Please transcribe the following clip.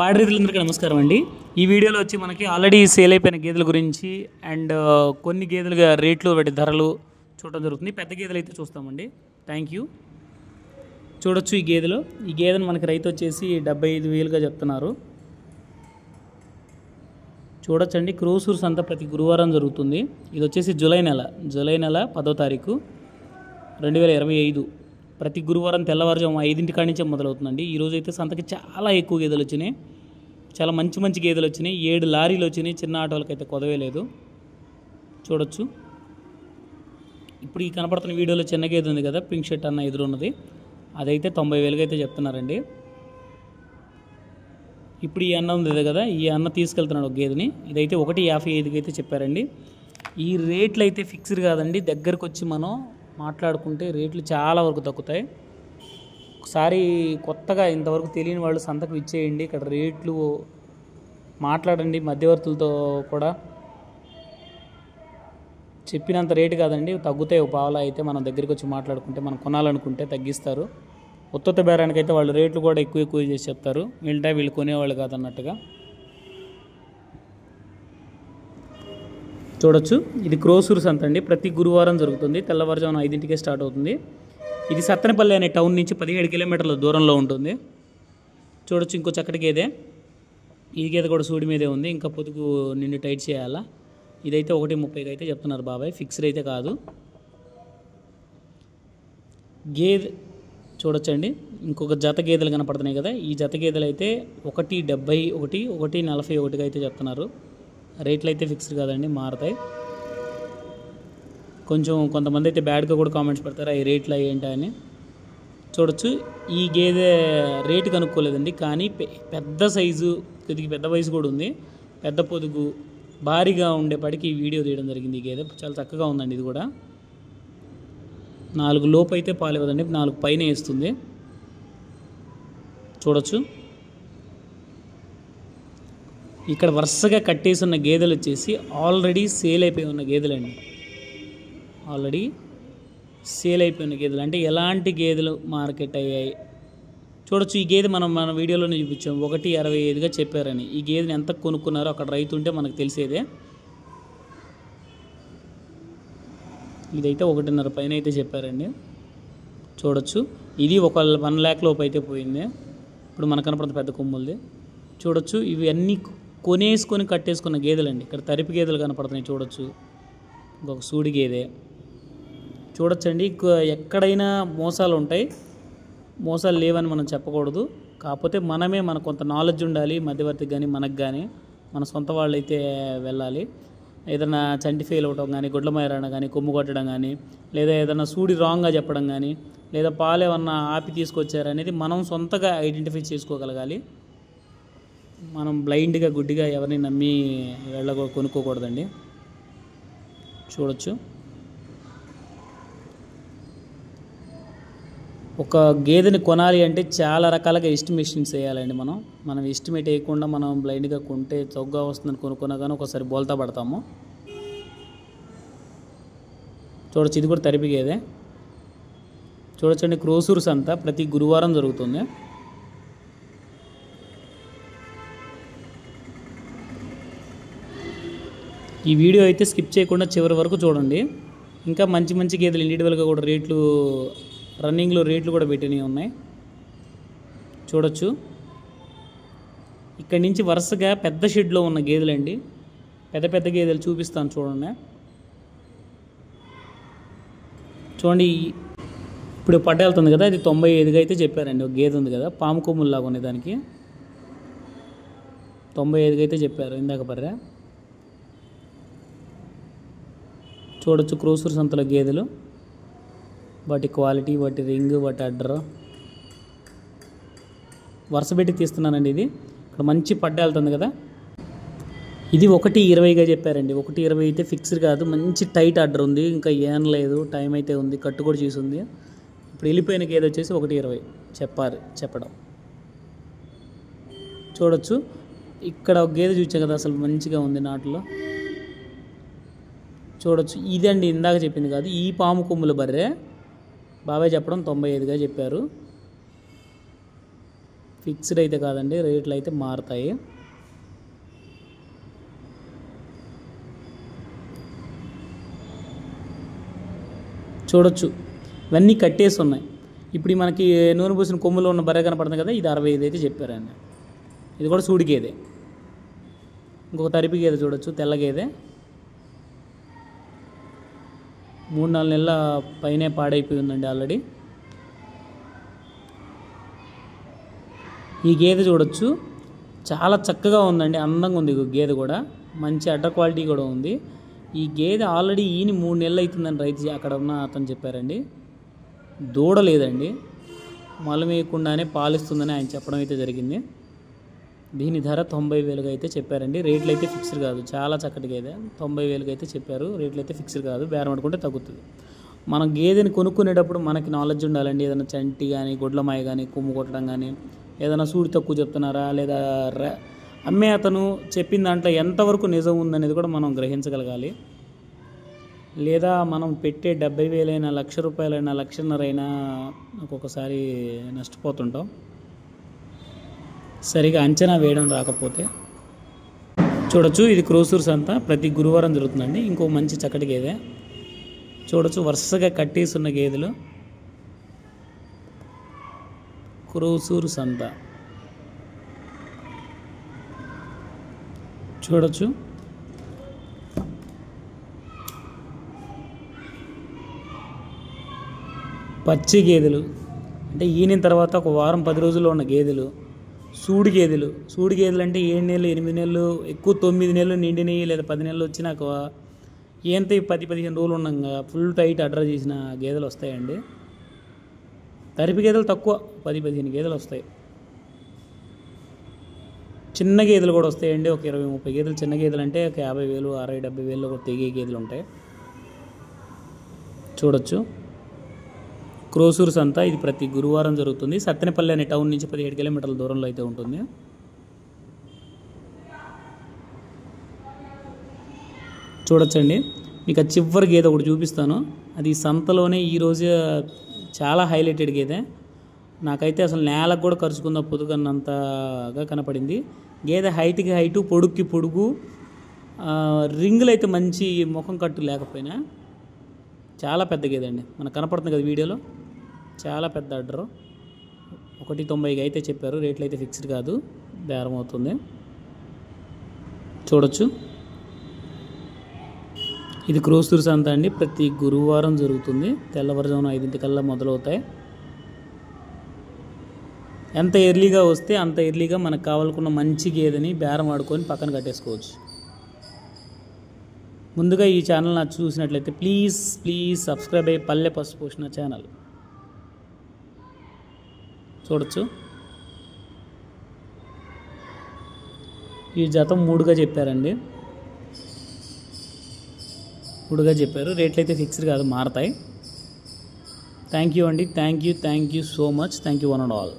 పాడి రైతులందరికీ నమస్కారం అండి. ఈ వీడియోలో వచ్చి మనకి ఆల్రెడీ సేల్ అయిపోయిన గేదెల గురించి అండ్ కొన్ని గేదెలుగా రేట్లు వాటి ధరలు చూడడం జరుగుతుంది. పెద్ద గేదెలు అయితే చూస్తామండి. Thank you. చూడొచ్చు ఈ గేదెను మనకి రైతు వచ్చేసి 75,000గా చెప్తున్నారు. చూడొచ్చండి. క్రోసూర్ సంత ప్రతి గురువారం జరుగుతుంది. ఇది వచ్చేసి జూలై నెల 10వ తారీఖు 2025. ప్రతి గురువారం తెల్లవారుజాము 5 కాడి నుంచే మొదలవుతుందండి. ఈరోజు అయితే సంతకి చాలా ఎక్కువ గేదెలు వచ్చినాయి. చాలా మంచి గేదెలు వచ్చినాయి. 7 లారీలు వచ్చినాయి. చిన్న ఆటోలకైతే కొదవే లేదు. చూడొచ్చు. ఇప్పుడు ఈ కనపడుతున్న వీడియోలో చిన్న గేదె ఉంది కదా, పింక్ షర్ట్ అన్న ఎదురు ఉన్నది, అదైతే 90,000 అయితే చెప్తున్నారండి. ఇప్పుడు ఈ అన్న ఉంది కదా, ఈ అన్న తీసుకెళ్తున్నాడు ఒక గేదెని. ఇదైతే 1,55కి అయితే చెప్పారండి. ఈ రేట్లు అయితే ఫిక్స్డ్ కాదండి. దగ్గరకు వచ్చి మనం మాట్లాడుకుంటే రేట్లు చాలా వరకు తగ్గుతాయి. ఒకసారి కొత్తగా ఇంతవరకు తెలియని వాళ్ళు సంతకు ఇచ్చేయండి. ఇక్కడ రేట్లు మాట్లాడండి. మధ్యవర్తులతో కూడా చెప్పినంత రేటు కాదండి, తగ్గుతాయి. ఒక పావలా అయితే మనం దగ్గరికి వచ్చి మాట్లాడుకుంటే, మనం కొనాలనుకుంటే తగ్గిస్తారు. ఉత్త బేరానికి అయితే వాళ్ళు రేట్లు కూడా ఎక్కువ చేసి చెప్తారు. వీళ్ళు కొనేవాళ్ళు కాదన్నట్టుగా. చూడొచ్చు. ఇది క్రోసూర్ సంత అండి. ప్రతి గురువారం జరుగుతుంది. తెల్లవారుజామున 5కే స్టార్ట్ అవుతుంది. ఇది సత్తెనపల్లి అనే టౌన్ నుంచి 17 కిలోమీటర్ల దూరంలో ఉంటుంది. చూడొచ్చు. ఇంకో చక్కటి గేదె. ఈ గేదె కూడా సూడి మీదే ఉంది. ఇంకా పొదుగు నిండి టైట్ చేయాలా. ఇదైతే 1,30కి అయితే చెప్తున్నారు బాబాయ్. ఫిక్స్డ్ అయితే కాదు. గేదె చూడొచ్చండి. ఇంకొక జత గేదెలు కనపడుతున్నాయి కదా, ఈ జత గేదెలు అయితే 1,71, 1,41గా అయితే చెప్తున్నారు. రేట్లు అయితే ఫిక్స్డ్ కాదండి, మారుతాయి. కొంతమంది అయితే బ్యాడ్గా కూడా కామెంట్స్ పెడతారు, ఈ రేట్లు ఏంటా అని. చూడొచ్చు. ఈ గేదె రేటు కనుక్కోలేదండి, కానీ పెద్ద సైజు, కొద్దిగా పెద్ద వయసు కూడా ఉంది. పెద్ద పొదుగు భారీగా ఉండేపాటికి ఈ వీడియో తీయడం జరిగింది. ఈ గేదె చాలా చక్కగా ఉందండి. ఇది కూడా 4 లోపు అయితే పాలు ఇవ్వదండి, 4 పైన వేస్తుంది. చూడొచ్చు. ఇక్కడ వరుసగా కట్టేసి ఉన్న గేదెలు వచ్చేసి ఆల్రెడీ సేల్ అయిపోయి ఉన్న గేదెలండి. అంటే ఎలాంటి గేదెలు మార్కెట్ అయ్యాయి చూడొచ్చు. ఈ గేదె మన వీడియోలోనే చూపించాం, 1,65గా చెప్పారని. ఈ గేదెని ఎంత కొనుక్కున్నారో అక్కడ రైతు ఉంటే మనకు తెలిసేదే. ఇదైతే 1.5 పైన అయితే చెప్పారండి. చూడొచ్చు. ఇది 1 lakh లోపు అయితే పోయింది. ఇప్పుడు మనకు కనపడుతుంది పెద్ద కొమ్ములది. చూడొచ్చు. ఇవి అన్నీ కొనేసుకొని కట్టేసుకున్న గేదెలండి. ఇక్కడ తరిపి గేదెలు కనపడుతున్నాయి. చూడొచ్చు. ఇంకొక సూడి గేదె. చూడొచ్చండి. ఎక్కడైనా మోసాలు ఉంటాయి. మోసాలు లేవని మనం చెప్పకూడదు. కాకపోతే మనకు కొంత నాలెడ్జ్ ఉండాలి. మధ్యవర్తికి కానీ మనకు కానీ, మన సొంత వాళ్ళు అయితే వెళ్ళాలి. ఏదైనా చంటి ఫెయిల్ అవ్వడం కానీ, గుడ్ల మైరాణ కానీ, కొమ్ము కొట్టడం కానీ, లేదా ఏదైనా సూడి రాంగ్గా చెప్పడం కానీ, లేదా పాలు ఏమన్నా ఆపి తీసుకొచ్చారనేది మనం సొంతగా ఐడెంటిఫై చేసుకోగలగాలి. మనం బ్లైండ్గా గుడ్డిగా ఎవరిని నమ్మి కొనుక్కోకూడదండి. చూడొచ్చు. ఒక గేదెని కొనాలి అంటే చాలా రకాలుగా ఎస్టిమేషన్స్ వేయాలండి. మనం ఎస్టిమేట్ వేయకుండా మనం బ్లైండ్గా కొంటే చౌకగా వస్తుందని కొనుక్కున్నా కానీ ఒకసారి బోల్తా పడతాము. చూడొచ్చు. ఇది కూడా తరిపి గేదె. చూడొచ్చండి. క్రోసూర్ సంత ప్రతి గురువారం జరుగుతుంది. ఈ వీడియో అయితే స్కిప్ చేయకుండా చివరి వరకు చూడండి. ఇంకా మంచి గేదెలు ఇండివిజువల్గా కూడా రన్నింగ్లో రేట్లు కూడా పెట్టినవి ఉన్నాయి. చూడొచ్చు. ఇక్కడి నుంచి వరుసగా పెద్ద షెడ్లో ఉన్న గేదెలండి. పెద్ద గేదెలు చూపిస్తాను చూడండి. చూడండి. ఇప్పుడు పడ్డెళ్తుంది కదా, అది 95గా అయితే చెప్పారండి. ఒక గేదె ఉంది కదా, పాము కొమ్ముల్లాగా ఉన్నాయి, దానికి 95గా అయితే చెప్పారు ఇందాక పర్రా. చూడొచ్చు. క్రోసూర్ సంతలో గేదెలు, వాటి క్వాలిటీ, వాటి రింగ్, వాటి అడ్డర్ వరుస పెట్టి తీస్తున్నానండి. ఇది ఇక్కడ మంచి పడ్డ వెళ్తుంది కదా, ఇది 1,20గా చెప్పారండి. 1,20 అయితే ఫిక్స్డ్ కాదు. మంచి టైట్ అడ్డర్ ఉంది. ఇంకా ఏం లేదు, టైం అయితే ఉంది, కట్టు కూడా చేసి ఉంది. ఇప్పుడు వెళ్ళిపోయిన గేదె వచ్చేసి 1,20 చెప్పడం. చూడొచ్చు. ఇక్కడ ఒక గేదె చూసాం కదా, అసలు మంచిగా ఉంది నాటులో. చూడొచ్చు. ఇదండి ఇందాక చెప్పింది కాదు, ఈ పాము కొమ్ముల బర్రె. బాబాయ్ చెప్పడం 95గా చెప్పారు. ఫిక్స్డ్ అయితే కాదండి, రేట్లు అయితే మారుతాయి. చూడొచ్చు ఇవన్నీ కట్టేసి ఉన్నాయి. ఇప్పుడు మనకి నూనె పూసిన కొమ్ములో ఉన్న బర్రె కనపడుతుంది కదా, ఇది 65 అయితే చెప్పారండి. ఇది కూడా సూడి గేదె. ఇంకొక తరిపి గేదె చూడొచ్చు, తెల్ల గేదె. 3-4 నెలల పైనే పాడైపోయి ఉందండి ఆల్రెడీ. ఈ గేదె చూడొచ్చు, చాలా చక్కగా ఉందండి, అందంగా ఉంది గేదె కూడా, మంచి అడ్డర్ క్వాలిటీ కూడా ఉంది. ఈ గేదె ఆల్రెడీ 3 నెలలు అవుతుందని రైతు అక్కడ ఉన్న అతను చెప్పారండి. దూడ లేదండి, మలం వేయకుండానే పాలిస్తుందని ఆయన చెప్పడం అయితే జరిగింది. దీని ధర 90,000 అయితే చెప్పారండి. రేట్లు అయితే ఫిక్స్డ్ కాదు, చాలా చక్కటి గేదె. 90,000 అయితే చెప్పారు, రేట్లు అయితే ఫిక్స్డ్ కాదు, బేరం ఆడుకుంటే తగ్గుతుంది. మనం గేదెని కొనుక్కునేటప్పుడు మనకి నాలెడ్జ్ ఉండాలండి. ఏదైనా చంటి కానీ గొడ్లమాయ కానీ కొమ్ము కొట్టడం కానీ, ఏదైనా సూడి తక్కువ చెప్తున్నారా లేదా అమ్మే అతను చెప్పిన దాంట్లో ఎంతవరకు నిజం ఉందనేది కూడా మనం గ్రహించగలగాలి. లేదా మనం పెట్టే 70,000 అయినా, ₹1,00,000 అయినా, ₹1,50,000 అయినా ఒక్కొక్కసారి నష్టపోతుంటాం, సరిగా అంచనా వేయడం రాకపోతే. చూడొచ్చు, ఇది క్రోసూర్ సంత ప్రతి గురువారం జరుగుతుందండి. ఇంకో మంచి చక్కటి గేదె చూడొచ్చు, వరుసగా కట్టేసి ఉన్న గేదెలు. క్రోసూర్ సంత చూడొచ్చు. పచ్చి గేదెలు అంటే ఈనిన తర్వాత ఒక వారం 10 రోజుల్లో ఉన్న గేదెలు, సూడి గేదెలు. సూడి గేదెలు అంటే 7 నెలలు 8 నెలలు, ఎక్కువ 9 నెలలు నిండినవి లేదా 10 నెలలు వచ్చినాక ఏంత 10-15 రోజులు ఉన్నాక ఫుల్ టైట్ అడ్రస్ చేసిన గేదెలు వస్తాయండి. తరిపి గేదెలు తక్కువ, 10-15 గేదెలు వస్తాయి. చిన్న గేదెలు కూడా వస్తాయండి, ఒక 20-30 గేదెలు. చిన్న గేదెలు అంటే ఒక 50,000, 60,000-70,000 కూడా తెగే గేదెలు ఉంటాయి. చూడొచ్చు, క్రోసూర్ సంత ఇది ప్రతి గురువారం జరుగుతుంది. సత్తెనపల్లి అనే టౌన్ నుంచి 17 కిలోమీటర్ల దూరంలో అయితే ఉంటుంది. చూడొచ్చండి, మీకు ఆ చివరి గేదె ఒకటి చూపిస్తాను. అది సంతలోనే ఈరోజు చాలా హైలైటెడ్ గేదె. నాకైతే అసలు నేలకు కూడా ఖర్చుకుందా పొదుగన్నంతగా కనపడింది. గేదె హైట్కి హైటు, పొడుగుకి పొడుగు, రింగులు అయితే మంచి ముఖం కట్టు లేకపోయినా చాలా పెద్ద గేదె అండి. మనకు కనపడుతుంది కదా వీడియోలో, చాలా పెద్ద ఆర్డరు. 190 అయితే చెప్పారు, రేట్లు అయితే ఫిక్స్డ్ కాదు, బేరం అవుతుంది. చూడొచ్చు, ఇది క్రోసూర్ సంత అండి, ప్రతి గురువారం జరుగుతుంది. తెల్లవారుజామున 5 మొదలవుతాయి. ఎంత ఎర్లీగా వస్తే అంత ఎర్లీగా మనకు కావాలనుకున్న మంచి గేదెని బేరం ఆడుకొని పక్కన కట్టేసుకోవచ్చు. ముందుగా ఈ ఛానల్ నాకు చూసినట్లయితే ప్లీజ్ సబ్స్క్రైబ్ అయ్యి పల్లె పశు పోషణ ఛానల్. చూడొచ్చు, ఈ జత 3గా చెప్పారండి, 3గా చెప్పారు. రేట్లు అయితే ఫిక్స్డ్ కాదు, మారతాయి. థ్యాంక్ యూ అండి, thank you so much, thank you one and all.